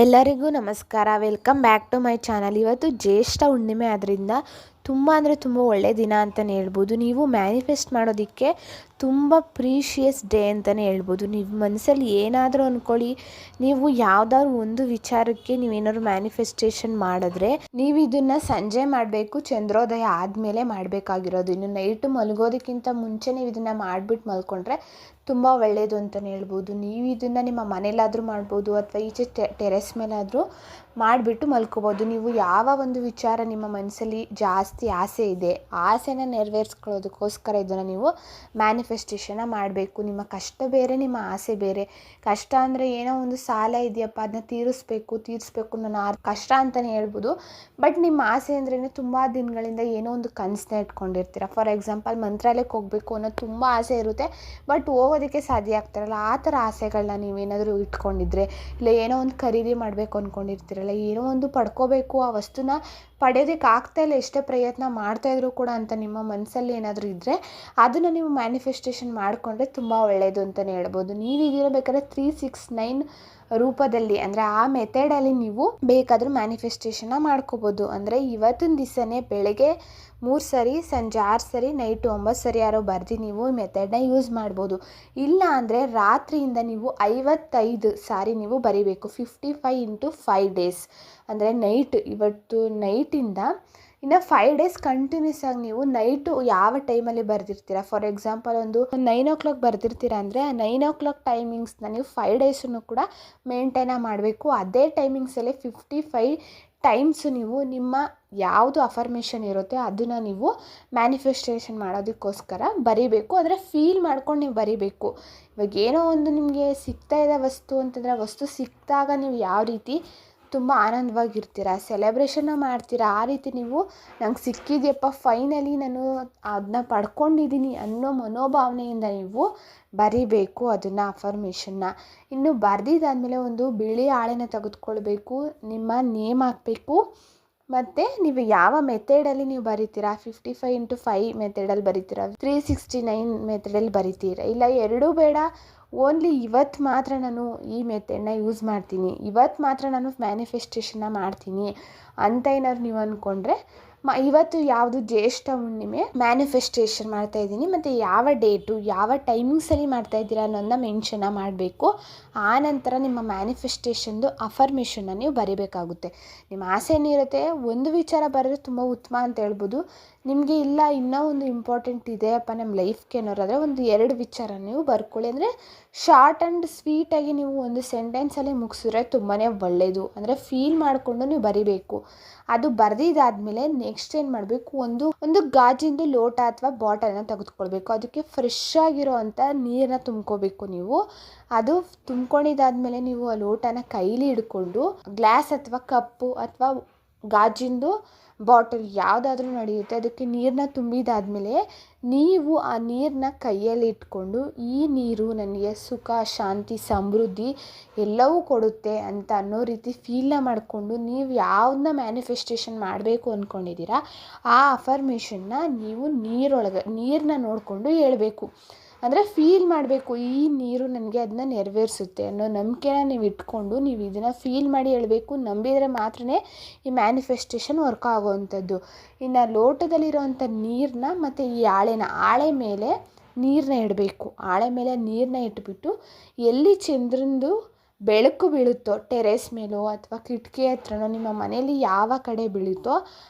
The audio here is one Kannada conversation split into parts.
ಎಲ್ಲರಿಗೂ ನಮಸ್ಕಾರ. Welcome back to my channel. ಇವತ್ತು ಜ್ಯೇಷ್ಠ ಹುಣ್ಣಿಮೆ ಆದ್ದರಿಂದ ತುಂಬ ಅಂದರೆ ತುಂಬ ಒಳ್ಳೆಯ ದಿನ ಅಂತಲೇ ಹೇಳ್ಬೋದು. ನೀವು ಮ್ಯಾನಿಫೆಸ್ಟ್ ಮಾಡೋದಕ್ಕೆ ತುಂಬ ಪ್ರೀಶಿಯಸ್ ಡೇ ಅಂತಲೇ ಹೇಳ್ಬೋದು. ನೀವು ಮನಸ್ಸಲ್ಲಿ ಏನಾದರೂ ಅಂದ್ಕೊಳ್ಳಿ, ನೀವು ಯಾವುದಾದ್ರು ಒಂದು ವಿಚಾರಕ್ಕೆ ನೀವೇನಾದ್ರು ಮ್ಯಾನಿಫೆಸ್ಟೇಷನ್ ಮಾಡಿದ್ರೆ ನೀವು ಇದನ್ನು ಸಂಜೆ ಮಾಡಬೇಕು, ಚಂದ್ರೋದಯ ಆದಮೇಲೆ ಮಾಡಬೇಕಾಗಿರೋದು. ಇನ್ನು ನೈಟು ಮಲಗೋದಕ್ಕಿಂತ ಮುಂಚೆ ನೀವು ಇದನ್ನು ಮಾಡಿಬಿಟ್ಟು ಮಲ್ಕೊಂಡ್ರೆ ತುಂಬ ಒಳ್ಳೆಯದು ಅಂತಲೇ ಹೇಳ್ಬೋದು. ನೀವು ಇದನ್ನು ನಿಮ್ಮ ಮನೇಲಾದರೂ ಮಾಡ್ಬೋದು ಅಥವಾ ಈಚೆ ಟೆರೆಸ್ ಮೇಲಾದರೂ ಮಾಡಿಬಿಟ್ಟು ಮಲ್ಕೋಬೋದು. ನೀವು ಯಾವ ಒಂದು ವಿಚಾರ ನಿಮ್ಮ ಮನಸ್ಸಲ್ಲಿ ಜಾಸ್ತಿ ಆಸೆ ಇದೆ, ಆಸೆನ ನೆರವೇರಿಸ್ಕೊಳ್ಳೋದಕ್ಕೋಸ್ಕರ ಇದನ್ನು ನೀವು ಮ್ಯಾನಿಫೆಸ್ಟೇಷನ್ನ ಮಾಡಬೇಕು. ನಿಮ್ಮ ಕಷ್ಟ ಬೇರೆ, ನಿಮ್ಮ ಆಸೆ ಬೇರೆ. ಕಷ್ಟ ಅಂದರೆ ಏನೋ ಒಂದು ಸಾಲ ಇದೆಯಪ್ಪ, ಅದನ್ನ ತೀರಿಸ್ಬೇಕು ನಾನು ಕಷ್ಟ ಅಂತಲೇ ಹೇಳ್ಬೋದು. ಬಟ್ ನಿಮ್ಮ ಆಸೆ ಅಂದ್ರೇ ತುಂಬ ದಿನಗಳಿಂದ ಏನೋ ಒಂದು ಕನಸನ್ನ ಇಟ್ಕೊಂಡಿರ್ತೀರ. ಫಾರ್ ಎಕ್ಸಾಂಪಲ್ ಮಂತ್ರಾಲಯಕ್ಕೆ ಹೋಗಬೇಕು ಅನ್ನೋ ತುಂಬ ಆಸೆ ಇರುತ್ತೆ, ಬಟ್ ಹೋಗೋದಕ್ಕೆ ಸಾಧ್ಯ ಆಗ್ತಾರಲ್ಲ, ಆ ಥರ ಆಸೆಗಳನ್ನ ನೀವೇನಾದರೂ ಇಟ್ಕೊಂಡಿದ್ರೆ, ಇಲ್ಲ ಏನೋ ಒಂದು ಖರೀದಿ ಮಾಡಬೇಕು ಅಂದ್ಕೊಂಡಿರ್ತೀರಲ್ಲ, ಏನೋ ಒಂದು ಪಡ್ಕೋಬೇಕು, ಆ ವಸ್ತುನ ಪಡೆಯೋದಕ್ಕೆ ಆಗ್ತಾಯಿಲ್ಲ, ಎಷ್ಟೇ ಪ್ರಯತ್ನ ಮಾಡ್ತಾಯಿದ್ರು ಕೂಡ ಅಂತ ನಿಮ್ಮ ಮನಸ್ಸಲ್ಲಿ ಏನಾದರೂ ಇದ್ದರೆ ಅದನ್ನು ನೀವು ಮ್ಯಾನಿಫೆಸ್ಟೇಷನ್ ಮಾಡಿಕೊಂಡ್ರೆ ತುಂಬ ಒಳ್ಳೆಯದು ಅಂತಲೇ ಹೇಳ್ಬೋದು. ನೀವು ಇದಿರಬೇಕಾದ್ರೆ 369 ರೂಪದಲ್ಲಿ ಅಂದರೆ ಆ ಮೆಥಡಲ್ಲಿ ನೀವು ಬೇಕಾದರೂ ಮ್ಯಾನಿಫೆಸ್ಟೇಷನ್ನ ಮಾಡ್ಕೋಬೋದು. ಅಂದರೆ ಇವತ್ತಿನ ದಿವಸನೇ ಬೆಳಗ್ಗೆ 3 ಸರಿ, ಸಂಜೆ 6 ಸರಿ, ನೈಟು 9 ಸರಿ ಯಾರೋ ಬರೆದು ನೀವು ಈ ಮೆಥಡನ್ನ ಯೂಸ್ ಮಾಡ್ಬೋದು. ಇಲ್ಲ ಅಂದರೆ ರಾತ್ರಿಯಿಂದ ನೀವು 55 ಸಾರಿ ನೀವು ಬರೀಬೇಕು. 55 × 5 ಡೇಸ್ ಅಂದರೆ ಇವತ್ತು ನೈಟಿಂದ ಇನ್ನು 5 ಡೇಸ್ ಕಂಟಿನ್ಯೂಸ್ ಆಗಿ ನೀವು ನೈಟು ಯಾವ ಟೈಮಲ್ಲಿ ಬರೆದಿರ್ತೀರ, ಫಾರ್ ಎಕ್ಸಾಂಪಲ್ ಒಂದು 9 o'clock ಬರೆದಿರ್ತೀರ ಅಂದರೆ ಆ 9 o'clock ಟೈಮಿಂಗ್ಸ್ನ ನೀವು 5 ಡೇಸನ್ನು ಕೂಡ ಮೇಂಟೈನ ಮಾಡಬೇಕು. ಅದೇ ಟೈಮಿಂಗ್ಸಲ್ಲೇ 55 ಟೈಮ್ಸು ನೀವು ನಿಮ್ಮ ಯಾವುದು ಅಫರ್ಮೇಷನ್ ಇರುತ್ತೆ ಅದನ್ನು ನೀವು ಮ್ಯಾನಿಫೆಸ್ಟೇಷನ್ ಮಾಡೋದಕ್ಕೋಸ್ಕರ ಬರೀಬೇಕು. ಆದರೆ ಫೀಲ್ ಮಾಡ್ಕೊಂಡು ನೀವು ಬರೀಬೇಕು. ಇವಾಗ ಏನೋ ಒಂದು ನಿಮಗೆ ಸಿಗ್ತಾ ಇದೆ ವಸ್ತು ಅಂತಂದರೆ, ಆ ವಸ್ತು ಸಿಕ್ಕಿದಾಗ ನೀವು ಯಾವ ರೀತಿ ತುಂಬ ಆನಂದವಾಗಿರ್ತೀರ, ಸೆಲೆಬ್ರೇಷನ್ನ ಮಾಡ್ತೀರಾ, ಆ ರೀತಿ ನೀವು ನಂಗೆ ಸಿಕ್ಕಿದೆಯಪ್ಪ, ಫೈನಲಿ ನಾನು ಅದನ್ನ ಪಡ್ಕೊಂಡಿದ್ದೀನಿ ಅನ್ನೋ ಮನೋಭಾವನೆಯಿಂದ ನೀವು ಬರೀಬೇಕು ಅದನ್ನು, ಅಫರ್ಮೇಷನ್ನ. ಇನ್ನು ಬರೆದಿದ್ದಾದಮೇಲೆ ಒಂದು ಬಿಳಿ ಹಾಳೆನ ತೆಗೆದುಕೊಳ್ಬೇಕು, ನಿಮ್ಮ ನೇಮ್ ಹಾಕಬೇಕು, ಮತ್ತು ನೀವು ಯಾವ ಮೆಥಡಲ್ಲಿ ನೀವು ಬರೀತೀರಾ, 55 × 5 ಮೆಥಡಲ್ಲಿ ಬರೀತೀರಾ, 369 ಮೆಥಡಲ್ಲಿ ಬರೀತೀರಾ, ಇಲ್ಲ ಎರಡೂ ಬೇಡ, ಓನ್ಲಿ ಇವತ್ತು ಮಾತ್ರ ನಾನು ಈ ಮೆಥಡನ್ನ ಯೂಸ್ ಮಾಡ್ತೀನಿ, ಇವತ್ತು ಮಾತ್ರ ನಾನು ಮ್ಯಾನಿಫೆಸ್ಟೇಷನ್ನ ಮಾಡ್ತೀನಿ ಅಂತ ಏನಾದ್ರು ನೀವು ಅಂದ್ಕೊಂಡ್ರೆ, ಇವತ್ತು ಯಾವುದು ಜ್ಯೇಷ್ಠ ಹುಣ್ಣಿಮೆ ಮ್ಯಾನಿಫೆಸ್ಟೇಷನ್ ಮಾಡ್ತಾಯಿದ್ದೀನಿ ಮತ್ತು ಯಾವ ಡೇಟು ಯಾವ ಟೈಮಿಂಗ್ಸಲ್ಲಿ ಮಾಡ್ತಾಯಿದ್ದೀರಾ ಅನ್ನೋದನ್ನ ಮೆನ್ಷನ್ನ ಮಾಡಬೇಕು. ಆನಂತರ ನಿಮ್ಮ ಮ್ಯಾನಿಫೆಸ್ಟೇಷನ್ದು ಅಫರ್ಮೇಷನ್ನ ನೀವು ಬರೀಬೇಕಾಗುತ್ತೆ. ನಿಮ್ಮ ಆಸೆ ಏನಿರುತ್ತೆ ಒಂದು ವಿಚಾರ ಬರೆದ್ರೆ ತುಂಬ ಉತ್ತಮ ಅಂತ ಹೇಳ್ಬೋದು. ನಿಮಗೆ ಇಲ್ಲ ಇನ್ನೂ ಒಂದು ಇಂಪಾರ್ಟೆಂಟ್ ಇದೆಯಪ್ಪ ನಮ್ಮ ಲೈಫ್ಗೆ ಅನ್ನೋರಾದರೆ ಒಂದು 2 ವಿಚಾರ ನೀವು ಬರ್ಕೊಳ್ಳಿ. ಅಂದರೆ ಶಾರ್ಟ್ ಆ್ಯಂಡ್ ಸ್ವೀಟಾಗಿ ನೀವು ಒಂದು ಸೆಂಟೆನ್ಸಲ್ಲಿ ಮುಗಿಸಿದ್ರೆ ತುಂಬಾ ಒಳ್ಳೆಯದು. ಅಂದರೆ ಫೀಲ್ ಮಾಡಿಕೊಂಡು ನೀವು ಬರೀಬೇಕು. ಅದು ಬರೆದಿದ್ದಾದಮೇಲೆ ನೆಕ್ಸ್ಟ್ ಏನು ಮಾಡಬೇಕು, ಒಂದು ಗಾಜಿಂದು ಲೋಟ ಅಥವಾ ಬಾಟಲನ್ನ ತೆಗೆದುಕೊಳ್ಬೇಕು. ಅದಕ್ಕೆ ಫ್ರೆಶ್ ಆಗಿರೋ ಅಂಥ ನೀರನ್ನ ತುಂಬ್ಕೋಬೇಕು ನೀವು. ಅದು ತುಂಬ್ಕೊಂಡಿದ್ದಾದಮೇಲೆ ನೀವು ಆ ಲೋಟನ ಕೈಲಿ ಹಿಡ್ಕೊಂಡು ಗ್ಲಾಸ್ ಅಥವಾ ಕಪ್ಪು ಅಥವಾ ಗಾಜಿಂದು ಬಾಟಲ್ ಯಾವುದಾದ್ರೂ ನಡೆಯುತ್ತೆ, ಅದಕ್ಕೆ ನೀರನ್ನ ತುಂಬಿದಾದಮೇಲೆ ನೀವು ಆ ನೀರನ್ನ ಕೈಯಲ್ಲಿ ಇಟ್ಕೊಂಡು, ಈ ನೀರು ನನಗೆ ಸುಖ, ಶಾಂತಿ, ಸಮೃದ್ಧಿ ಎಲ್ಲವೂ ಕೊಡುತ್ತೆ ಅಂತ ಅನ್ನೋ ರೀತಿ ಫೀಲ್ನ ಮಾಡಿಕೊಂಡು ನೀವು ಯಾವುದನ್ನ ಮ್ಯಾನಿಫೆಸ್ಟೇಷನ್ ಮಾಡಬೇಕು ಅಂದ್ಕೊಂಡಿದ್ದೀರಾ ಆ ಅಫರ್ಮೇಷನ್ನ ನೀವು ನೀರನ್ನ ನೋಡಿಕೊಂಡು ಹೇಳಬೇಕು. ಅಂದರೆ ಫೀಲ್ ಮಾಡಬೇಕು, ಈ ನೀರು ನನಗೆ ಅದನ್ನ ನೆರವೇರಿಸುತ್ತೆ ಅನ್ನೋ ನಂಬಿಕೆನ ನೀವು ಇಟ್ಕೊಂಡು ನೀವು ಇದನ್ನು ಫೀಲ್ ಮಾಡಿ ಹೇಳಬೇಕು. ನಂಬಿದರೆ ಮಾತ್ರ ಈ ಮ್ಯಾನಿಫೆಸ್ಟೇಷನ್ ವರ್ಕ್ ಆಗೋವಂಥದ್ದು. ಇನ್ನು ಲೋಟದಲ್ಲಿರೋವಂಥ ನೀರನ್ನ ಮತ್ತು ಈ ಹಾಳೆ ಮೇಲೆ ನೀರನ್ನ ಇಡಬೇಕು. ಹಾಳೆ ಮೇಲೆ ನೀರನ್ನ ಇಟ್ಬಿಟ್ಟು ಎಲ್ಲಿ ಚಂದ್ರನದು ಬೆಳಕು ಬೀಳುತ್ತೋ, ಟೆರೆಸ್ ಮೇಲೋ ಅಥವಾ ಕಿಟಕಿ ಹತ್ರನೋ, ನಿಮ್ಮ ಮನೆಯಲ್ಲಿ ಯಾವ ಕಡೆ ಬೀಳುತ್ತೋ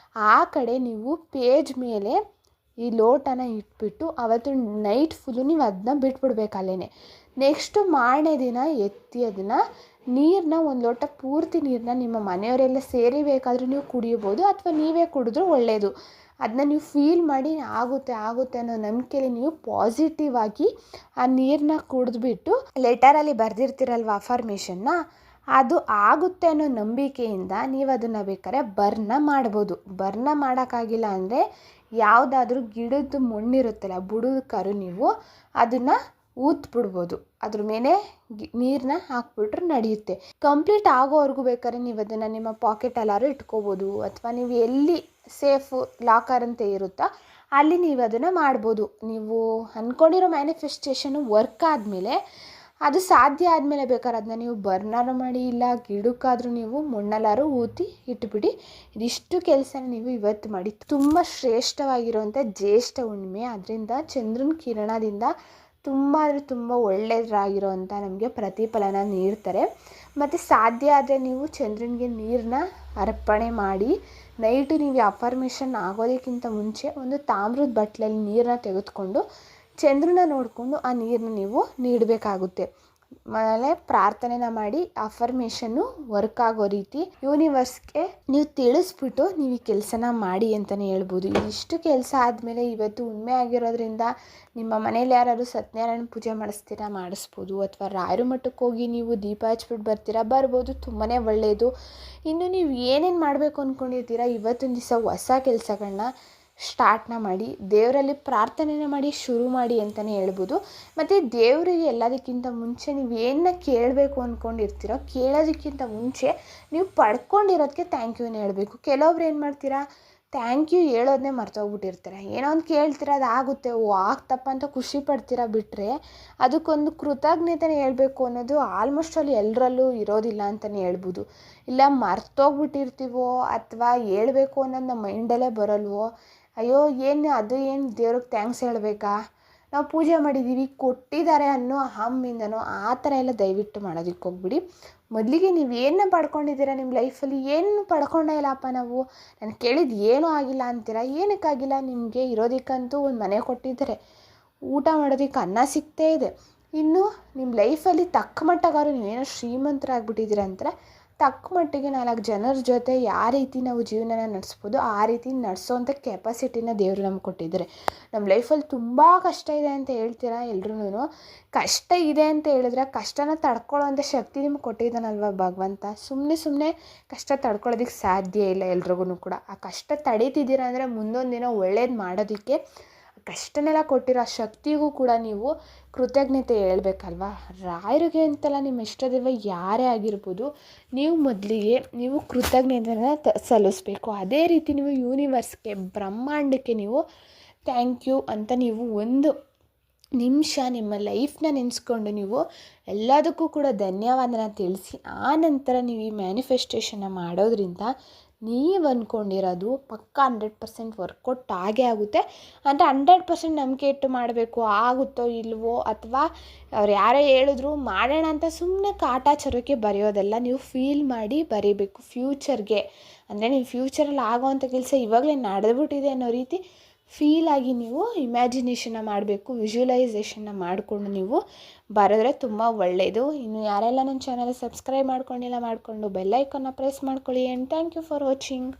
ಆ ಕಡೆ ನೀವು ಪೇಜ್ ಮೇಲೆ ಈ ಲೋಟನ ಇಟ್ಬಿಟ್ಟು ಅವತ್ತು ನೈಟ್ ಫುಲ್ಲು ನೀವು ಅದನ್ನ ಬಿಟ್ಬಿಡ್ಬೇಕು ಅಲ್ಲೇ. ನೆಕ್ಸ್ಟು ಮಾರನೇ ದಿನ ಎತ್ತಿ ಅದನ್ನು ನೀರನ್ನ ಒಂದು ಲೋಟ ಪೂರ್ತಿ ನೀರನ್ನ ನಿಮ್ಮ ಮನೆಯವರೆಲ್ಲ ಸೇರಿ ಬೇಕಾದರೂ ನೀವು ಕುಡಿಯಬೋದು ಅಥವಾ ನೀವೇ ಕುಡಿದ್ರೂ ಒಳ್ಳೆಯದು. ಅದನ್ನ ನೀವು ಫೀಲ್ ಮಾಡಿ ಆಗುತ್ತೆ ಅನ್ನೋ ನಂಬಿಕೆಯಲ್ಲಿ ನೀವು ಪಾಸಿಟಿವ್ ಆಗಿ ಆ ನೀರನ್ನ ಕುಡಿದ್ಬಿಟ್ಟು ಲೆಟರಲ್ಲಿ ಬರೆದಿರ್ತೀರಲ್ವ ಅಫರ್ಮೇಷನ್ನ, ಅದು ಆಗುತ್ತೆ ಅನ್ನೋ ನಂಬಿಕೆಯಿಂದ ನೀವು ಅದನ್ನು ಬೇಕಾದ್ರೆ ಬರ್ನ ಮಾಡ್ಬೋದು. ಬರ್ನ ಮಾಡೋಕ್ಕಾಗಿಲ್ಲ ಅಂದರೆ ಯಾವುದಾದ್ರೂ ಗಿಡದ ಮಣ್ಣಿರುತ್ತಲ್ಲ ಬುಡಕ್ಕಾದ್ರು ನೀವು ಅದನ್ನು ಊದ್ಬಿಡ್ಬೋದು. ಅದ್ರ ಮೇಲೆ ನೀರನ್ನ ಹಾಕ್ಬಿಟ್ರೆ ನಡೆಯುತ್ತೆ. ಕಂಪ್ಲೀಟ್ ಆಗೋವರೆಗೂ ಬೇಕಾದ್ರೆ ನೀವು ಅದನ್ನು ನಿಮ್ಮ ಪಾಕೆಟಲ್ಲಾದ್ರೂ ಇಟ್ಕೋಬೋದು ಅಥವಾ ನೀವು ಎಲ್ಲಿ ಸೇಫು ಲಾಕರ್ ಅಂತ ಇರುತ್ತೋ ಅಲ್ಲಿ ನೀವು ಅದನ್ನು ಮಾಡ್ಬೋದು. ನೀವು ಅಂದ್ಕೊಂಡಿರೋ ಮ್ಯಾನಿಫೆಸ್ಟೇಷನು ವರ್ಕ್ ಆದಮೇಲೆ ಅದು ಸಾಧ್ಯ ಆದಮೇಲೆ ಬೇಕಾದ್ರೆ ಅದನ್ನ ನೀವು ಬರ್ನಾರು ಮಾಡಿ, ಇಲ್ಲ ಗಿಡಕ್ಕಾದರೂ ನೀವು ಮಣ್ಣಲ್ಲಾರು ಊತಿ ಇಟ್ಬಿಡಿ. ಇದಿಷ್ಟು ಕೆಲಸನ ನೀವು ಇವತ್ತು ಮಾಡಿ. ತುಂಬ ಶ್ರೇಷ್ಠವಾಗಿರುವಂಥ ಜ್ಯೇಷ್ಠ ಹುಣ್ಣಿಮೆ. ಅದರಿಂದ ಚಂದ್ರನ ಕಿರಣದಿಂದ ತುಂಬ ಅಂದರೆ ತುಂಬ ಒಳ್ಳೆಯದಾಗಿರೋವಂಥ ನಮಗೆ ಪ್ರತಿಫಲನ ನೀಡ್ತಾರೆ. ಮತ್ತು ಸಾಧ್ಯ ಆದರೆ ನೀವು ಚಂದ್ರನಿಗೆ ನೀರನ್ನ ಅರ್ಪಣೆ ಮಾಡಿ ನೈಟು ನೀವು ಅಫರ್ಮೇಷನ್ ಆಗೋದಕ್ಕಿಂತ ಮುಂಚೆ ಒಂದು ತಾಮ್ರದ ಬಟ್ಲಲ್ಲಿ ನೀರನ್ನ ತೆಗೆದುಕೊಂಡು ಚಂದ್ರನ ನೋಡಿಕೊಂಡು ಆ ನೀರನ್ನ ನೀವು ನೀಡಬೇಕಾಗುತ್ತೆ. ಆಮೇಲೆ ಪ್ರಾರ್ಥನೆನ ಮಾಡಿ ಅಫರ್ಮೇಷನ್ನು ವರ್ಕ್ ಆಗೋ ರೀತಿ ಯೂನಿವರ್ಸ್ಗೆ ನೀವು ತಿಳಿಸ್ಬಿಟ್ಟು ನೀವು ಈ ಕೆಲಸನ ಮಾಡಿ ಅಂತಲೇ ಹೇಳ್ಬೋದು. ಇದಿಷ್ಟು ಕೆಲಸ ಆದಮೇಲೆ ಇವತ್ತು ಹುಣ್ಣಿಮೆ ಆಗಿರೋದ್ರಿಂದ ನಿಮ್ಮ ಮನೇಲಿ ಯಾರಾದ್ರು ಸತ್ಯನಾರಾಯಣ ಪೂಜೆ ಮಾಡಿಸ್ಬೋದು, ಅಥವಾ ರಾಯರ ಮಠಕ್ಕೆ ಹೋಗಿ ನೀವು ದೀಪ ಹಚ್ಬಿಟ್ಟು ಬರ್ಬೋದು, ತುಂಬಾ ಒಳ್ಳೆಯದು. ಇನ್ನು ನೀವು ಏನೇನು ಮಾಡಬೇಕು ಅಂದ್ಕೊಂಡಿರ್ತೀರ ಇವತ್ತಿನ ದಿವಸ ಹೊಸ ಕೆಲಸಗಳನ್ನ ಸ್ಟಾರ್ಟ್ನ ಮಾಡಿ ದೇವರಲ್ಲಿ ಪ್ರಾರ್ಥನೆನ ಮಾಡಿ ಶುರು ಮಾಡಿ ಅಂತಲೇ ಹೇಳ್ಬೋದು. ಮತ್ತು ದೇವರಿಗೆ ಎಲ್ಲದಕ್ಕಿಂತ ಮುಂಚೆ ನೀವು ಏನನ್ನ ಕೇಳಬೇಕು ಅಂದ್ಕೊಂಡಿರ್ತೀರೋ ಕೇಳೋದಕ್ಕಿಂತ ಮುಂಚೆ ನೀವು ಪಡ್ಕೊಂಡಿರೋದಕ್ಕೆ ಥ್ಯಾಂಕ್ ಯೂನ ಹೇಳಬೇಕು. ಕೆಲವೊಬ್ರು ಏನು ಮಾಡ್ತೀರಾ, ಥ್ಯಾಂಕ್ ಯು ಹೇಳೋದನ್ನೇ ಮರ್ತೋಗ್ಬಿಟ್ಟಿರ್ತಾರೆ. ಏನೋ ಒಂದು ಕೇಳ್ತೀರ, ಅದು ಆಗುತ್ತೆ, ಆಗ್ತಪ್ಪ ಅಂತ ಖುಷಿ ಪಡ್ತೀರ ಬಿಟ್ಟರೆ ಅದಕ್ಕೊಂದು ಕೃತಜ್ಞತೆನೇ ಹೇಳಬೇಕು ಅನ್ನೋದು ಆಲ್ಮೋಸ್ಟ್ ಅಲ್ಲಿ ಎಲ್ಲರಲ್ಲೂ ಇರೋದಿಲ್ಲ ಅಂತಲೇ ಹೇಳ್ಬೋದು. ಇಲ್ಲ ಮರ್ತೋಗ್ಬಿಟ್ಟಿರ್ತೀವೋ ಅಥವಾ ಹೇಳ್ಬೇಕು ಅನ್ನೋದು ನಮ್ಮ ಮೈಂಡಲ್ಲೇ ಬರಲ್ವೋ, ಅಯ್ಯೋ ಏನು ದೇವ್ರಿಗೆ ಥ್ಯಾಂಕ್ಸ್ ಹೇಳಬೇಕಾ, ನಾವು ಪೂಜೆ ಮಾಡಿದ್ದೀವಿ ಕೊಟ್ಟಿದ್ದಾರೆ ಅನ್ನೋ ಹಮ್ಮಿಂದನೋ ಆ ಥರ ಎಲ್ಲ ದಯವಿಟ್ಟು ಮಾಡೋದಕ್ಕೆ ಹೋಗ್ಬಿಡಿ. ಮೊದಲಿಗೆ ನೀವು ಏನನ್ನ ಪಡ್ಕೊಂಡಿದ್ದೀರಾ ನಿಮ್ಮ ಲೈಫಲ್ಲಿ, ಏನು ಪಡ್ಕೊಂಡೇ ಇಲ್ಲಪ್ಪ ನಾವು, ನಾನು ಕೇಳಿದ್ದು ಏನೂ ಆಗಿಲ್ಲ ಅಂತೀರಾ. ಏನಕ್ಕಾಗಿಲ್ಲ, ನಿಮಗೆ ಇರೋದಕ್ಕಂತೂ ಒಂದು ಮನೆ ಕೊಟ್ಟಿದ್ದಾರೆ, ಊಟ ಮಾಡೋದಕ್ಕೆ ಅನ್ನ ಸಿಗ್ತೇ ಇದೆ. ಇನ್ನು ನಿಮ್ಮ ಲೈಫಲ್ಲಿ ತಕ್ಕ ಮಟ್ಟಗಾರು ನೀವೇನೋ ಶ್ರೀಮಂತರಾಗ್ಬಿಟ್ಟಿದ್ದೀರ ಅಂತಾರೆ, ತಕ್ಕ ಮಟ್ಟಿಗೆ 4 ಜನರ ಜೊತೆ ಯಾವ ರೀತಿ ನಾವು ಜೀವನನ ನಡೆಸ್ಬೋದು ಆ ರೀತಿ ನಡೆಸೋವಂಥ ಕೆಪಾಸಿಟಿನ ದೇವರು ನಮ್ಗೆ ಕೊಟ್ಟಿದ್ದಾರೆ. ನಮ್ಮ ಲೈಫಲ್ಲಿ ತುಂಬ ಕಷ್ಟ ಇದೆ ಅಂತ ಹೇಳ್ತೀರಾ ಎಲ್ರೂ. ಕಷ್ಟ ಇದೆ ಅಂತ ಹೇಳಿದ್ರೆ ಕಷ್ಟನ ತಡ್ಕೊಳ್ಳೋವಂಥ ಶಕ್ತಿ ನಿಮ್ಗೆ ಕೊಟ್ಟಿದ್ದಾನಲ್ವ ಭಗವಂತ. ಸುಮ್ಮನೆ ಕಷ್ಟ ತಡ್ಕೊಳ್ಳೋದಕ್ಕೆ ಸಾಧ್ಯ ಇಲ್ಲ ಎಲ್ರಿಗೂ ಕೂಡ. ಆ ಕಷ್ಟ ತಡೀತಿದ್ದೀರಾ ಅಂದರೆ ಮುಂದೊಂದು ದಿನ ಒಳ್ಳೇದು ಮಾಡೋದಕ್ಕೆ ಕಷ್ಟನೆಲ್ಲ ಕೊಟ್ಟಿರೋ ಆ ಶಕ್ತಿಗೂ ಕೂಡ ನೀವು ಕೃತಜ್ಞತೆ ಹೇಳ್ಬೇಕಲ್ವ. ರಾಯರಿಗೆ ಅಂತಲ್ಲ, ನಿಮ್ಮ ಇಷ್ಟದೈವ ಯಾರೇ ಆಗಿರ್ಬೋದು, ನೀವು ಮೊದಲಿಗೆ ನೀವು ಕೃತಜ್ಞತೆನ ಸಲ್ಲಿಸ್ಬೇಕು. ಅದೇ ರೀತಿ ನೀವು ಯೂನಿವರ್ಸ್ಗೆ, ಬ್ರಹ್ಮಾಂಡಕ್ಕೆ ನೀವು ಥ್ಯಾಂಕ್ ಯು ಅಂತ ನೀವು ಒಂದು ನಿಮಿಷ ನಿಮ್ಮ ಲೈಫ್ನ ನೆನೆಸ್ಕೊಂಡು ನೀವು ಎಲ್ಲದಕ್ಕೂ ಕೂಡ ಧನ್ಯವಾದನ ತಿಳಿಸಿ ಆ ನಂತರ ನೀವು ಈ ಮ್ಯಾನಿಫೆಸ್ಟೇಷನ್ನ ಮಾಡೋದ್ರಿಂದ ನೀವು ಅಂದ್ಕೊಂಡಿರೋದು ಪಕ್ಕ 100% ವರ್ಕೌಟ್ ಆಗೇ ಆಗುತ್ತೆ. ಅಂದರೆ 100% ನಂಬಿಕೆ ಇಟ್ಟು ಮಾಡಬೇಕು, ಆಗುತ್ತೋ ಇಲ್ವೋ ಅಥವಾ ಅವ್ರು ಯಾರೇ ಹೇಳಿದ್ರು ಮಾಡೋಣ ಅಂತ ಸುಮ್ಮನೆ ಕಾಟಾಚಾರಕ್ಕೆ ಬರೆಯೋದಲ್ಲ. ನೀವು ಫೀಲ್ ಮಾಡಿ ಬರೀಬೇಕು ಫ್ಯೂಚರ್ಗೆ. ಅಂದರೆ ನೀವು ಫ್ಯೂಚರಲ್ಲಿ ಆಗೋವಂಥ ಕೆಲಸ ಇವಾಗಲೇ ನಡೆದ್ಬಿಟ್ಟಿದೆ ಅನ್ನೋ ರೀತಿ ಫೀಲ್ ಆಗಿ ನೀವು ಇಮ್ಯಾಜಿನೇಷನ್ನ ಮಾಡಬೇಕು. ವಿಜುವಲೈಸೇಷನ್ನ ಮಾಡಿಕೊಂಡು ನೀವು ಬರೆದ್ರೆ ತುಂಬ ಒಳ್ಳೆಯದು. ಇನ್ನು ಯಾರೆಲ್ಲ ನನ್ನ ಚಾನಲ್ ಸಬ್ಸ್ಕ್ರೈಬ್ ಮಾಡ್ಕೊಂಡಿಲ್ಲ ಮಾಡಿಕೊಂಡು ಬೆಲ್ ಐಕಾನ್ನ ಪ್ರೆಸ್ ಮಾಡ್ಕೊಳ್ಳಿ. And thank you for watching.